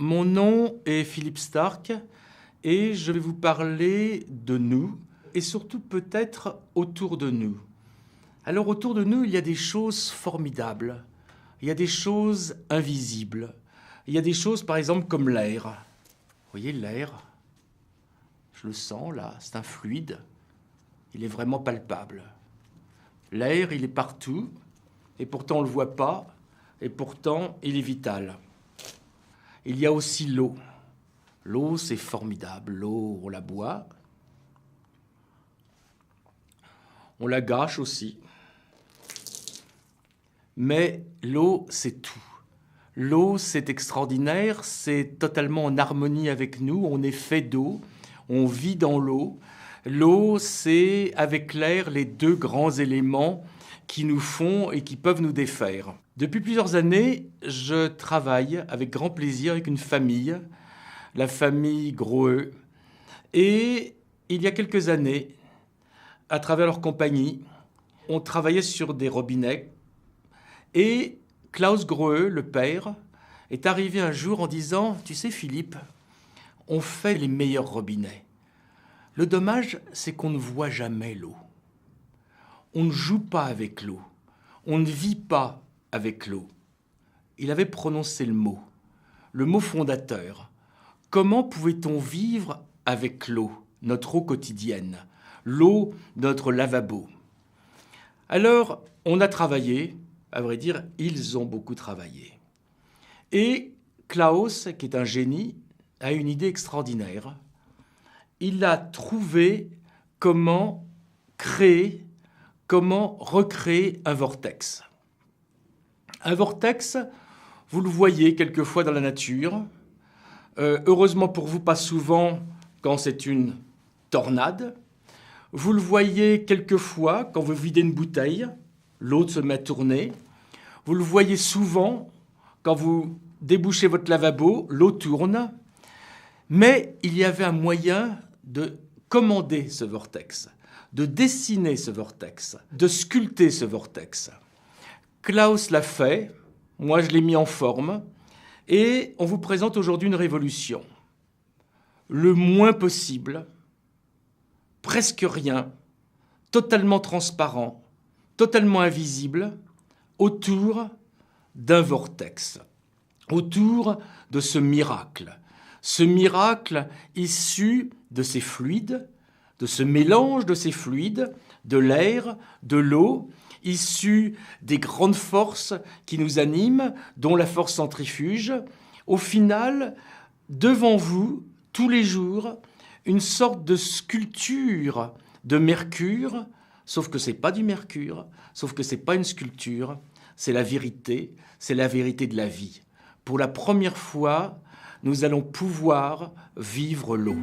Mon nom est Philippe Starck et je vais vous parler de nous et surtout peut-être autour de nous. Alors autour de nous, il y a des choses formidables, il y a des choses invisibles, il y a des choses par exemple comme l'air. Vous voyez l'air, je le sens là, c'est un fluide, il est vraiment palpable. L'air, il est partout et pourtant on ne le voit pas et pourtant il est vital. Il y a aussi l'eau. L'eau, c'est formidable. L'eau, on la boit. On la gâche aussi. Mais l'eau, c'est tout. L'eau, c'est extraordinaire. C'est totalement en harmonie avec nous. On est fait d'eau. On vit dans l'eau. L'eau, c'est avec l'air les deux grands éléments qui nous font et qui peuvent nous défaire. Depuis plusieurs années, je travaille avec grand plaisir avec une famille, la famille Grohe. Et il y a quelques années, à travers leur compagnie, on travaillait sur des robinets. Et Klaus Grohe, le père, est arrivé un jour en disant « Tu sais Philippe, on fait les meilleurs robinets. Le dommage, c'est qu'on ne voit jamais l'eau. On ne joue pas avec l'eau. On ne vit pas avec l'eau. » Il avait prononcé le mot fondateur. Comment pouvait-on vivre avec l'eau, notre eau quotidienne, l'eau de notre lavabo? Alors, on a travaillé, à vrai dire, ils ont beaucoup travaillé. Et Klaus, qui est un génie, a une idée extraordinaire. Il a trouvé comment créer, comment recréer un vortex. Un vortex, vous le voyez quelquefois dans la nature. Heureusement pour vous, pas souvent quand c'est une tornade. Vous le voyez quelquefois quand vous videz une bouteille, l'eau se met à tourner. Vous le voyez souvent quand vous débouchez votre lavabo, l'eau tourne. Mais il y avait un moyen de commander ce vortex, de dessiner ce vortex, de sculpter ce vortex. Klaus l'a fait, moi je l'ai mis en forme, et on vous présente aujourd'hui une révolution. Le moins possible, presque rien, totalement transparent, totalement invisible, autour d'un vortex, autour de ce miracle issu de ces fluides, de ce mélange de ces fluides, de l'air, de l'eau, issu des grandes forces qui nous animent, dont la force centrifuge. Au final, devant vous, tous les jours, une sorte de sculpture de mercure, sauf que ce n'est pas du mercure, sauf que ce n'est pas une sculpture, c'est la vérité de la vie. Pour la première fois, nous allons pouvoir vivre l'eau.